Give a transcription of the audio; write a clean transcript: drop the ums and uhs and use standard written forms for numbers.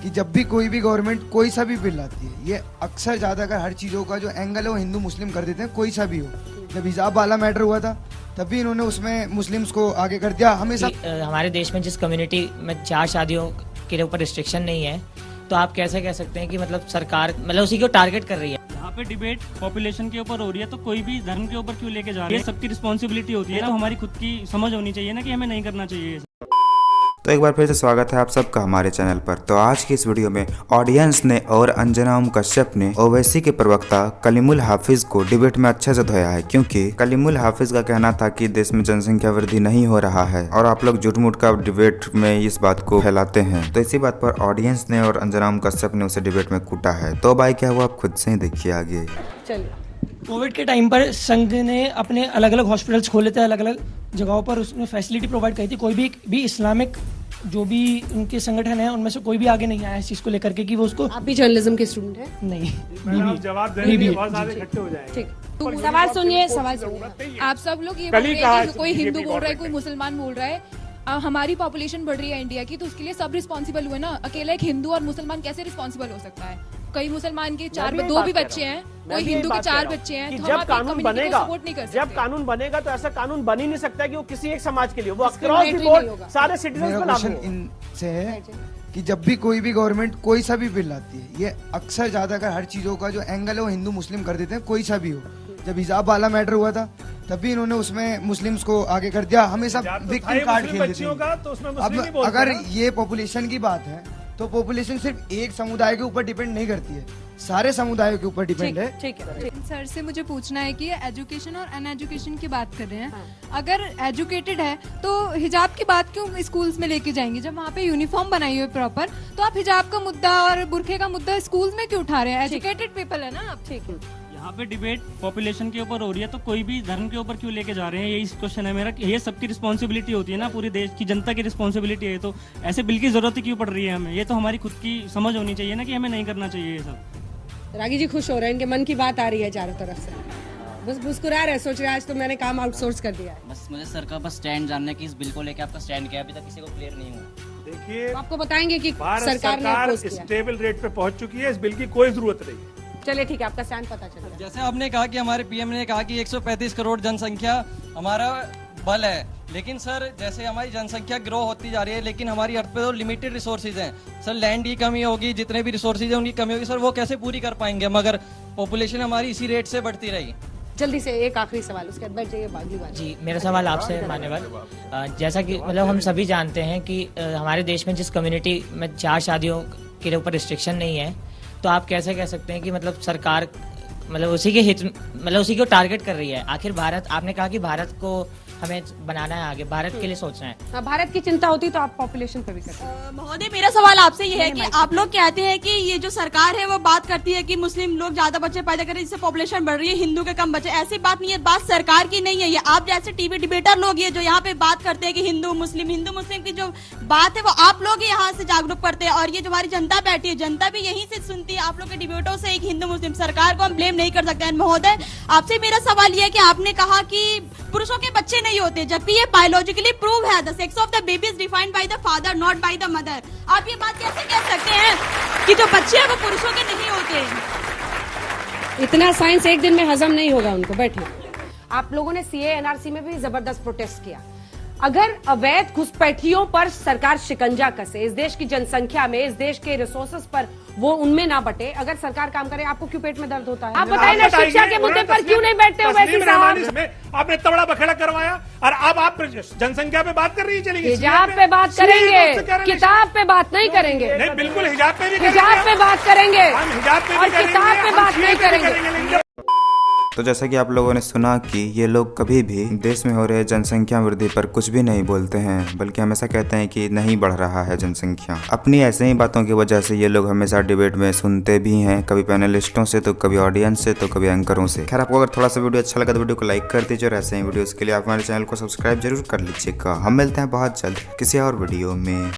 कि जब भी कोई भी गवर्नमेंट कोई सा भी बिल लाती है, ये अक्सर ज़्यादातर हर चीज़ों का जो एंगल है वो हिंदू मुस्लिम कर देते हैं, कोई सा भी हो। जब हिजाब वाला मैटर हुआ था तब भी इन्होंने उसमें मुस्लिम्स को आगे कर दिया हमेशा। हमारे देश में जिस कम्युनिटी में 4 शादियों के ऊपर रिस्ट्रिक्शन नहीं है, तो आप कैसे कह सकते हैं कि मतलब सरकार मतलब उसी को टारगेट कर रही है। यहाँ पे डिबेट पॉपुलेशन के ऊपर हो रही है, तो कोई भी धर्म के ऊपर क्यों लेके जा रहे हैं? ये सबकी रिस्पॉन्सिबिलिटी होती है, तो हमारी खुद की समझ होनी चाहिए ना कि हमें नहीं करना चाहिए। तो एक बार फिर से स्वागत है आप सबका हमारे चैनल पर। तो आज की इस वीडियो में ऑडियंस ने और अंजना कश्यप ने ओवैसी के प्रवक्ता कलीमुल हाफिज को डिबेट में अच्छे से धोया है, क्योंकि कलीमुल हाफिज का कहना था कि देश में जनसंख्या वृद्धि नहीं हो रहा है और आप लोग झूठ-मूठ का डिबेट में इस बात को फैलाते हैं। तो इसी बात पर ऑडियंस ने और अंजना कश्यप ने उसे डिबेट में कूटा है। तो भाई क्या हुआ आप खुद से ही देखिए आगे। कोविड के टाइम पर संघ ने अपने अलग अलग हॉस्पिटल्स खोले थे, अलग अलग जगहों पर उसने फैसिलिटी प्रोवाइड करी थी। कोई भी इस्लामिक जो भी उनके संगठन है उनमें से कोई भी आगे नहीं आया इस चीज को लेकर के कि वो उसको। आप भी जर्नलिज्म के स्टूडेंट हैं? नहीं, जवाब देने बहुत सारे इकट्ठे हो जाएंगे। ठीक, तो सवाल सुनिए। आप सब लोग ये बोल रहे हैं कि कोई हिंदू बोल रहा है, कोई मुसलमान बोल रहा है। हमारी पॉपुलेशन बढ़ रही है इंडिया की, तो उसके लिए सब रिस्पॉन्सिबल हुए ना। अकेला एक हिंदू और मुसलमान कैसे रिस्पॉन्सिबल हो सकता है? कई मुसलमान के 2 भी बच्चे हैं, कोई हिंदू के 4 बच्चे हैं, तो हम जब कानून बनेगा, सपोर्ट नहीं कर सकते। जब कानून बनेगा तो ऐसा कानून बन ही नहीं सकता कि वो किसी एक समाज के लिए, वो अक्रॉस द बोर्ड सारे सिटीजन को लागू हो। इनसे है कि जब भी कोई भी गवर्नमेंट कोई सा भी बिल लाती है, ये अक्सर ज्यादातर हर चीजों का जो एंगल है वो हिंदू मुस्लिम कर देते हैं, कोई सा भी हो। जब हिजाब वाला मैटर हुआ था तब भी इन्होंने उसमें मुस्लिम्स को आगे कर दिया, हमेशा विक्टिम कार्ड खेल देते हैं। अब अगर ये पॉपुलेशन की बात है तो पॉपुलेशन सिर्फ एक समुदाय के ऊपर डिपेंड नहीं करती है, सारे समुदायों के ऊपर डिपेंड है। ठीक है। सर से मुझे पूछना है कि एजुकेशन और अनएजुकेशन की बात कर रहे हैं। अगर एजुकेटेड है तो हिजाब की बात क्यों स्कूल्स में लेके जाएंगे? जब वहाँ पे यूनिफॉर्म बनाई हुई प्रॉपर, तो आप हिजाब का मुद्दा और बुरखे का मुद्दा स्कूल्स में क्यों उठा रहे हैं? एजुकेटेड पीपल है ना आप। ठीक है, यहाँ पे डिबेट पॉपुलेशन के ऊपर हो रही है, तो कोई भी धर्म के ऊपर क्यों लेके जा रहे हैं? यही क्वेश्चन है मेरा। ये सबकी रिस्पॉन्सिबिलिटी होती है ना, पूरे देश की जनता की रिस्पॉन्सिबिलिटी है, तो ऐसे बिल की जरूरत क्यों पड़ रही है हमें? ये तो हमारी खुद की समझ होनी चाहिए ना कि हमें नहीं करना चाहिए ये सब। रागी जी खुश हो रहे हैं, इनके मन की बात आ रही है चारों तरफ से, बस मुस्कुरा रहे, सोच रहे आज तो मैंने काम आउटसोर्स कर दिया है। बस मुझे सर का बस स्टैंड जानना है कि इस बिल को लेकर आपका स्टैंड क्या है, अभी तक किसी को क्लियर नहीं हुआ। देखिए, तो आपको बताएंगे कि सरकार स्टेबल रेट पे पहुंच चुकी है, इस बिल की कोई जरूरत नहीं। चलिए ठीक है, आपका स्टैंड पता चल गया। जैसे आपने कहा कि हमारे पीएम ने कहा कि 135 करोड़ जनसंख्या हमारा बल है, लेकिन सर जैसे हमारी जनसंख्या ग्रो होती जा रही है, लेकिन हमारी अर्थ पे तो लिमिटेड रिसोर्सेज हैं। सर लैंड की कमी होगी, जितने भी रिसोर्सेज हैं उनकी कमी होगी, सर वो कैसे पूरी कर पाएंगे मगर पॉपुलेशन हमारी इसी रेट से बढ़ती रही। जल्दी से एक आखिरी सवाल, उसके बाद बैठ जाइए अगली बात। जी, मेरा सवाल आपसे मान्यवर, जैसा कि मतलब हम सभी जानते हैं कि हमारे देश में जिस कम्युनिटी में 4 शादियों के ऊपर रिस्ट्रिक्शन नहीं है, तो आप कैसे कह सकते हैं कि मतलब सरकार मतलब उसी के हित मतलब उसी को टारगेट कर रही है? आखिर भारत, आपने कहा कि भारत को हमें बनाना है, आगे भारत के लिए सोचना है। भारत की चिंता होती तो आप पॉपुलेशन पे भी करते हैं। महोदय, मेरा सवाल आपसे ये है कि आप लोग कहते हैं कि ये जो सरकार है वो बात करती है कि मुस्लिम लोग ज्यादा बच्चे पैदा करें जिससे पॉपुलेशन बढ़ रही है, हिंदू के कम बच्चे। ऐसी बात नहीं है, बात सरकार की नहीं है। ये आप जैसे टीवी डिबेटर लोग ये जो यहाँ पे बात करते हैं कि हिंदू मुस्लिम की जो बात है वो आप लोग यहाँ से जागरूक करते हैं, और ये जो हमारी जनता बैठी है, जनता भी यहीं से सुनती है आप लोग के डिबेटों से। एक हिंदू मुस्लिम सरकार को हम ब्लेम नहीं कर सकते। महोदय, आपसे मेरा सवाल ये है कि आपने कहा कि पुरुषों के बच्चे नहीं होते, जबकि ये बायोलॉजिकली प्रूव है। The sex of the baby is defined by the father, not by the mother. आप ये बात कैसे कह सकते हैं कि जो बच्चे हैं वो पुरुषों के नहीं होते? इतना साइंस एक दिन में हजम नहीं होगा उनको। बैठिए। आप लोगों ने सीए एनआरसी में भी जबरदस्त प्रोटेस्ट किया। अगर अवैध घुसपैठियों पर सरकार शिकंजा कसे, इस देश की जनसंख्या में, इस देश के रिसोर्सेज पर वो उनमें ना बटे, अगर सरकार काम करे, आपको क्यों पेट में दर्द होता है? आप बताइए ना, शिक्षा के मुद्दे पर क्यों नहीं बैठते हो वैसे साहब? आपने तबड़ा बखेड़ा करवाया और अब आप जनसंख्या पे बात कर रही है। चलिए, हिजाब पे बात करेंगे, किताब पे बात नहीं करेंगे। नहीं, बिल्कुल हिजाब पे भी, हिजाब पे बात करेंगे और किताब पे बात नहीं करेंगे। तो जैसा कि आप लोगों ने सुना कि ये लोग कभी भी देश में हो रहे जनसंख्या वृद्धि पर कुछ भी नहीं बोलते हैं, बल्कि हमेशा कहते हैं कि नहीं बढ़ रहा है जनसंख्या। अपनी ऐसे ही बातों की वजह से ये लोग हमेशा डिबेट में सुनते भी हैं, कभी पैनलिस्टों से, तो कभी ऑडियंस से, तो कभी एंकरों से। खैर, आपको अगर थोड़ा सा वीडियो अच्छा लगा तो वीडियो को लाइक कर दीजिए, और ऐसे ही वीडियोस के लिए आप हमारे चैनल को सब्सक्राइब जरूर कर लीजिएगा। हम मिलते हैं बहुत जल्द किसी और वीडियो में।